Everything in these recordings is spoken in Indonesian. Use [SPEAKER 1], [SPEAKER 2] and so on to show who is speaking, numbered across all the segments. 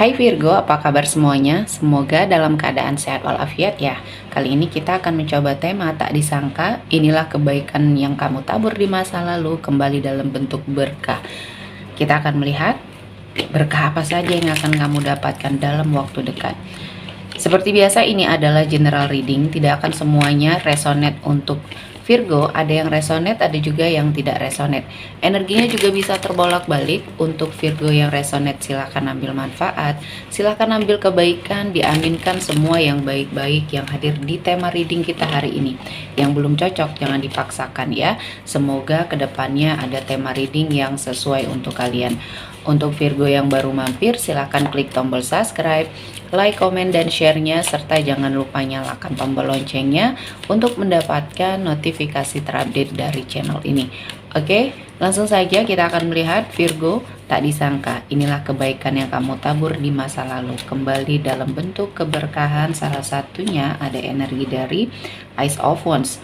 [SPEAKER 1] Hai Virgo, apa kabar semuanya? Semoga dalam keadaan sehat walafiat ya. Kali ini kita akan mencoba tema tak disangka. Inilah kebaikan yang kamu tabur di masa lalu kembali dalam bentuk berkah. Kita akan melihat berkah apa saja yang akan kamu dapatkan dalam waktu dekat. Seperti biasa, ini adalah general reading, tidak akan semuanya resonate untuk Virgo. Ada yang resonate, ada juga yang tidak resonate. Energinya juga bisa terbolak-balik. Untuk Virgo yang resonate, silahkan ambil manfaat, silahkan ambil kebaikan, diaminkan semua yang baik-baik yang hadir di tema reading kita hari ini. Yang belum cocok, jangan dipaksakan ya. Semoga kedepannya ada tema reading yang sesuai untuk kalian. Untuk Virgo yang baru mampir, silahkan klik tombol subscribe, like, komen, dan share-nya, serta jangan lupa nyalakan tombol loncengnya untuk mendapatkan notifikasi terupdate dari channel ini. Oke, langsung saja kita akan melihat Virgo, tak disangka inilah kebaikan yang kamu tabur di masa lalu kembali dalam bentuk keberkahan. Salah satunya ada energi dari Ace of Wands.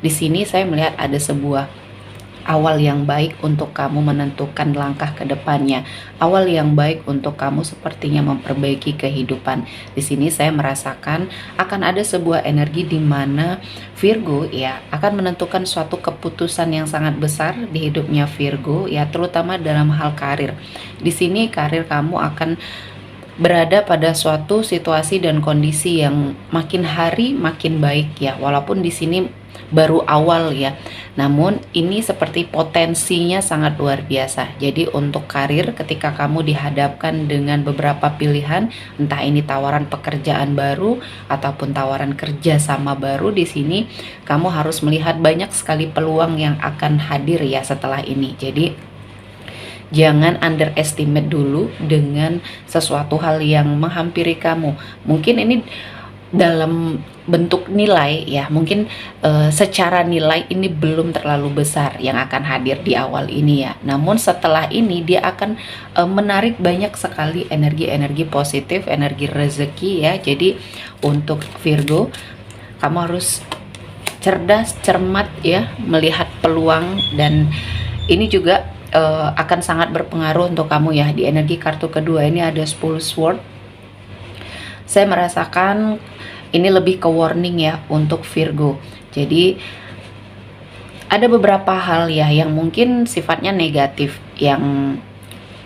[SPEAKER 1] Di sini saya melihat ada sebuah awal yang baik untuk kamu menentukan langkah ke depannya. Awal yang baik untuk kamu sepertinya memperbaiki kehidupan. Di sini saya merasakan akan ada sebuah energi di mana Virgo ya akan menentukan suatu keputusan yang sangat besar di hidupnya Virgo ya, terutama dalam hal karir. Di sini karir kamu akan berada pada suatu situasi dan kondisi yang makin hari makin baik ya, walaupun di sini baru awal ya, namun ini seperti potensinya sangat luar biasa. Jadi untuk karir, ketika kamu dihadapkan dengan beberapa pilihan, entah ini tawaran pekerjaan baru ataupun tawaran kerja sama baru, di sini kamu harus melihat banyak sekali peluang yang akan hadir ya setelah ini. Jadi jangan underestimate dulu dengan sesuatu hal yang menghampiri kamu. Mungkin ini dalam bentuk nilai ya, mungkin secara nilai ini belum terlalu besar yang akan hadir di awal ini ya. Namun setelah ini dia akan menarik banyak sekali energi-energi positif, energi rezeki ya. Jadi untuk Virgo, kamu harus cerdas, cermat ya, melihat peluang, dan ini juga akan sangat berpengaruh untuk kamu ya. Di energi kartu kedua ini ada 10 sword. Saya merasakan ini lebih ke warning ya untuk Virgo. Jadi ada beberapa hal ya yang mungkin sifatnya negatif yang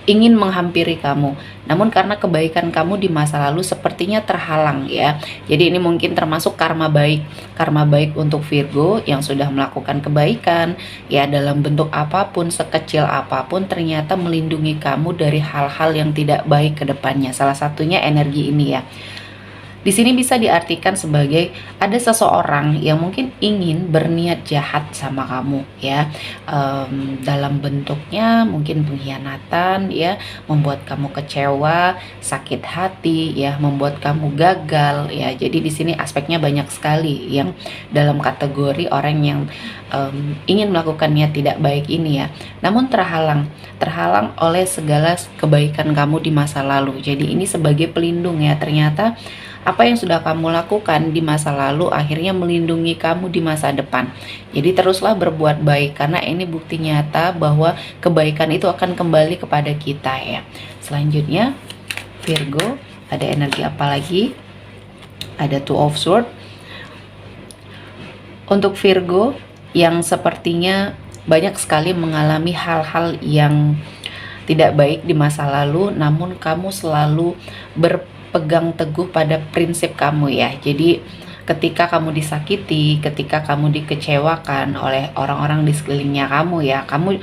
[SPEAKER 1] ingin menghampiri kamu, namun karena kebaikan kamu di masa lalu sepertinya terhalang ya. Jadi ini mungkin termasuk karma baik untuk Virgo yang sudah melakukan kebaikan ya, dalam bentuk apapun, sekecil apapun, ternyata melindungi kamu dari hal-hal yang tidak baik ke depannya. Salah satunya energi ini ya. Di sini bisa diartikan sebagai ada seseorang yang mungkin ingin berniat jahat sama kamu ya, dalam bentuknya mungkin pengkhianatan ya, membuat kamu kecewa, sakit hati ya, membuat kamu gagal ya. Jadi di sini aspeknya banyak sekali yang dalam kategori orang yang ingin melakukan niat tidak baik ini ya, namun terhalang oleh segala kebaikan kamu di masa lalu. Jadi ini sebagai pelindung ya, ternyata apa yang sudah kamu lakukan di masa lalu akhirnya melindungi kamu di masa depan. Jadi teruslah berbuat baik, karena ini bukti nyata bahwa kebaikan itu akan kembali kepada kita ya. Selanjutnya Virgo, ada energi apa lagi? Ada Two of Swords. Untuk Virgo yang sepertinya banyak sekali mengalami hal-hal yang tidak baik di masa lalu, namun kamu selalu berpegang teguh pada prinsip kamu ya. Jadi ketika kamu disakiti, ketika kamu dikecewakan oleh orang-orang di sekelilingnya kamu ya, kamu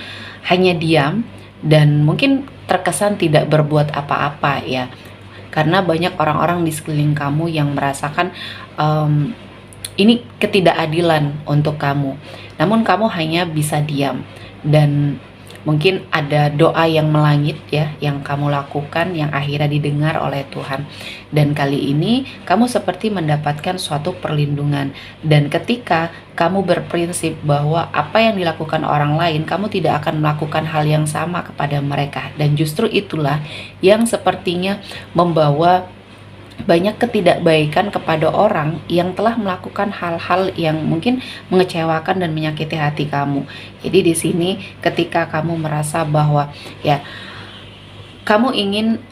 [SPEAKER 1] hanya diam dan mungkin terkesan tidak berbuat apa-apa ya, karena banyak orang-orang di sekeliling kamu yang merasakan ini ketidakadilan untuk kamu, namun kamu hanya bisa diam. Dan mungkin ada doa yang melangit ya yang kamu lakukan yang akhirnya didengar oleh Tuhan, dan kali ini kamu seperti mendapatkan suatu perlindungan. Dan ketika kamu berprinsip bahwa apa yang dilakukan orang lain, kamu tidak akan melakukan hal yang sama kepada mereka, dan justru itulah yang sepertinya membawa banyak ketidakbaikan kepada orang yang telah melakukan hal-hal yang mungkin mengecewakan dan menyakiti hati kamu. Jadi di sini ketika kamu merasa bahwa ya kamu ingin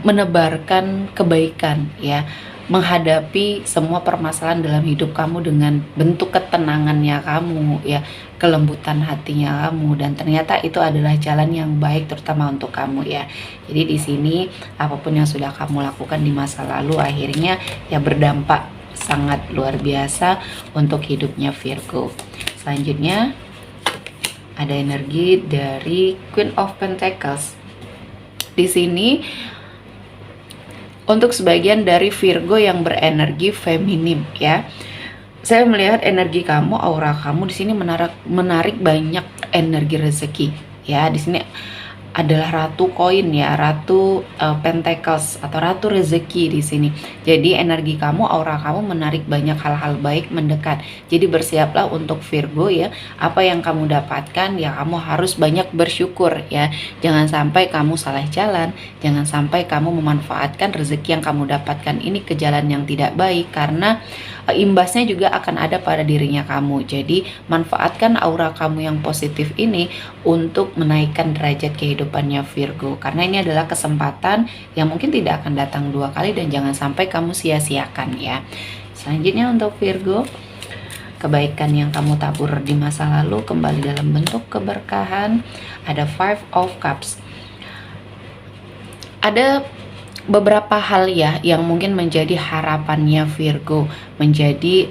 [SPEAKER 1] menebarkan kebaikan ya, menghadapi semua permasalahan dalam hidup kamu dengan bentuk ketenangannya kamu ya, kelembutan hatinya kamu, dan ternyata itu adalah jalan yang baik terutama untuk kamu ya. Jadi di sini apapun yang sudah kamu lakukan di masa lalu akhirnya ya berdampak sangat luar biasa untuk hidupnya Virgo. Selanjutnya ada energi dari Queen of Pentacles. Di sini untuk sebagian dari Virgo yang berenergi feminim ya, saya melihat energi kamu, aura kamu di sini menarik banyak energi rezeki ya. Di sini adalah ratu koin ya, ratu pentacles atau ratu rezeki di sini. Jadi energi kamu, aura kamu menarik banyak hal-hal baik mendekat. Jadi bersiaplah untuk Virgo ya, apa yang kamu dapatkan ya kamu harus banyak bersyukur ya. Jangan sampai kamu salah jalan, jangan sampai kamu memanfaatkan rezeki yang kamu dapatkan ini ke jalan yang tidak baik, karena imbasnya juga akan ada pada dirinya kamu. Jadi manfaatkan aura kamu yang positif ini untuk menaikkan derajat kehidupannya Virgo, karena ini adalah kesempatan yang mungkin tidak akan datang dua kali dan jangan sampai kamu sia-siakan ya. Selanjutnya untuk Virgo, kebaikan yang kamu tabur di masa lalu kembali dalam bentuk keberkahan. Ada Five of Cups. Ada beberapa hal ya yang mungkin menjadi harapannya Virgo, menjadi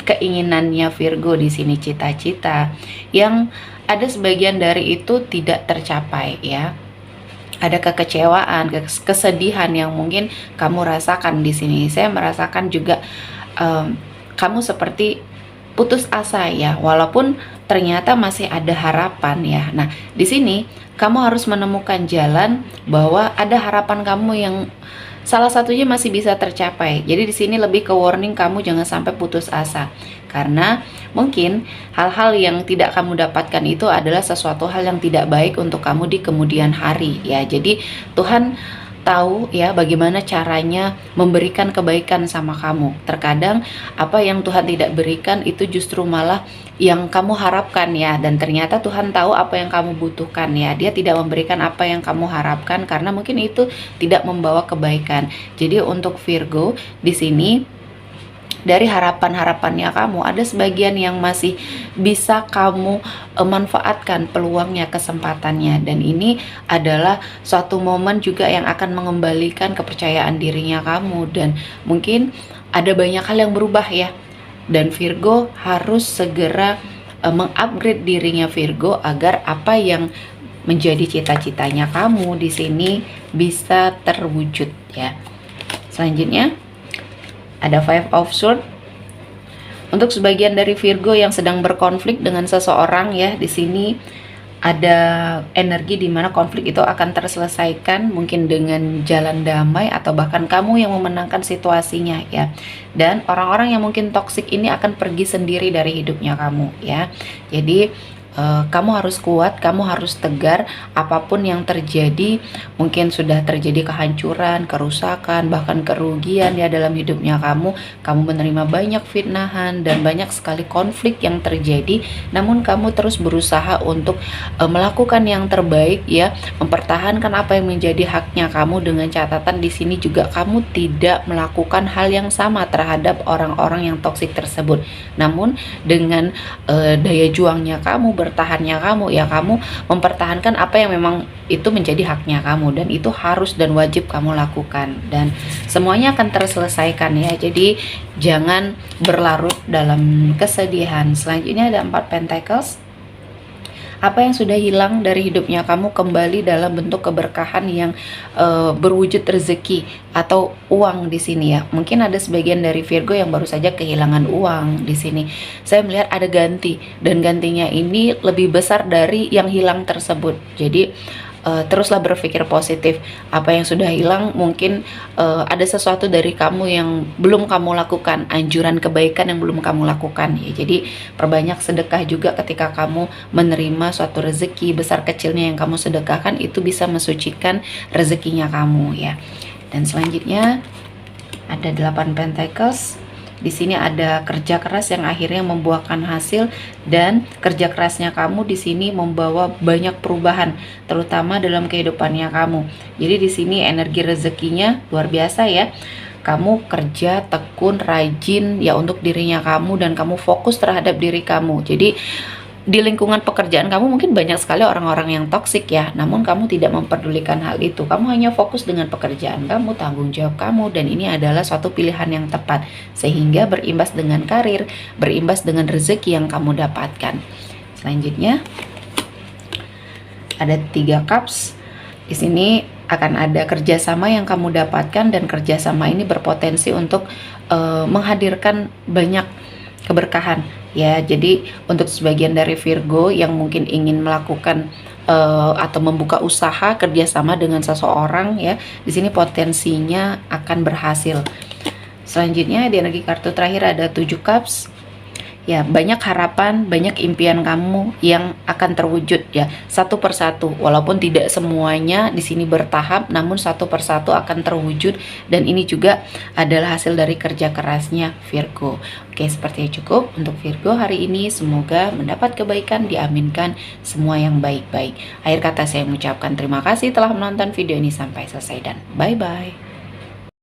[SPEAKER 1] keinginannya Virgo di sini, cita-cita yang ada sebagian dari itu tidak tercapai ya. Ada kekecewaan, kesedihan yang mungkin kamu rasakan di sini. Saya merasakan juga kamu seperti putus asa ya, walaupun ternyata masih ada harapan ya. Nah, di sini kamu harus menemukan jalan bahwa ada harapan kamu yang salah satunya masih bisa tercapai. Jadi di sini lebih ke warning kamu jangan sampai putus asa. Karena mungkin hal-hal yang tidak kamu dapatkan itu adalah sesuatu hal yang tidak baik untuk kamu di kemudian hari ya. Jadi Tuhan tahu ya bagaimana caranya memberikan kebaikan sama kamu. Terkadang apa yang Tuhan tidak berikan itu justru malah yang kamu harapkan ya, dan ternyata Tuhan tahu apa yang kamu butuhkan ya. Dia tidak memberikan apa yang kamu harapkan karena mungkin itu tidak membawa kebaikan. Jadi untuk Virgo di sini, dari harapan-harapannya kamu ada sebagian yang masih bisa kamu manfaatkan peluangnya, kesempatannya, dan ini adalah suatu momen juga yang akan mengembalikan kepercayaan dirinya kamu, dan mungkin ada banyak hal yang berubah ya, dan Virgo harus segera mengupgrade dirinya Virgo agar apa yang menjadi cita-citanya kamu di sini bisa terwujud ya. Selanjutnya ada Five of Swords. Untuk sebagian dari Virgo yang sedang berkonflik dengan seseorang ya, di sini ada energi di mana konflik itu akan terselesaikan mungkin dengan jalan damai atau bahkan kamu yang memenangkan situasinya ya. Dan orang-orang yang mungkin toksik ini akan pergi sendiri dari hidupnya kamu ya. Jadi kamu harus kuat, kamu harus tegar. Apapun yang terjadi, mungkin sudah terjadi kehancuran, kerusakan, bahkan kerugian ya dalam hidupnya kamu menerima banyak fitnahan dan banyak sekali konflik yang terjadi, namun kamu terus berusaha untuk melakukan yang terbaik ya, mempertahankan apa yang menjadi haknya kamu, dengan catatan di sini juga kamu tidak melakukan hal yang sama terhadap orang-orang yang toksik tersebut. Namun dengan daya juangnya kamu, bertahannya kamu ya, kamu mempertahankan apa yang memang itu menjadi haknya kamu, dan itu harus dan wajib kamu lakukan, dan semuanya akan terselesaikan ya. Jadi jangan berlarut dalam kesedihan. Selanjutnya ada 4 Pentacles. Apa yang sudah hilang dari hidupnya kamu kembali dalam bentuk keberkahan yang berwujud rezeki atau uang di sini ya. Mungkin ada sebagian dari Virgo yang baru saja kehilangan uang di sini. Saya melihat ada ganti, dan gantinya ini lebih besar dari yang hilang tersebut. Jadi teruslah berpikir positif. Apa yang sudah hilang mungkin ada sesuatu dari kamu yang belum kamu lakukan, anjuran kebaikan yang belum kamu lakukan ya. Jadi perbanyak sedekah juga ketika kamu menerima suatu rezeki, besar kecilnya yang kamu sedekahkan itu bisa mensucikan rezekinya kamu ya. Dan selanjutnya ada 8 Pentacles. Di sini ada kerja keras yang akhirnya membuahkan hasil, dan kerja kerasnya kamu di sini membawa banyak perubahan, terutama dalam kehidupannya kamu. Jadi di sini energi rezekinya luar biasa ya. Kamu kerja tekun, rajin ya untuk dirinya kamu, dan kamu fokus terhadap diri kamu. Jadi di lingkungan pekerjaan kamu mungkin banyak sekali orang-orang yang toksik ya, namun kamu tidak memperdulikan hal itu. Kamu hanya fokus dengan pekerjaan kamu, tanggung jawab kamu, dan ini adalah suatu pilihan yang tepat, sehingga berimbas dengan karir, berimbas dengan rezeki yang kamu dapatkan. Selanjutnya ada 3 cups. Di sini akan ada kerjasama yang kamu dapatkan, dan kerjasama ini berpotensi untuk menghadirkan banyak keberkahan ya. Jadi untuk sebagian dari Virgo yang mungkin ingin melakukan atau membuka usaha kerjasama dengan seseorang ya, di sini potensinya akan berhasil. Selanjutnya di energi kartu terakhir ada 7 cups. Ya, banyak harapan, banyak impian kamu yang akan terwujud ya, satu persatu. Walaupun tidak semuanya di sini bertahap, namun satu persatu akan terwujud, dan ini juga adalah hasil dari kerja kerasnya Virgo. Oke, sepertinya cukup untuk Virgo hari ini. Semoga mendapat kebaikan, diaminkan semua yang baik-baik. Akhir kata saya mengucapkan terima kasih telah menonton video ini sampai selesai, dan bye-bye.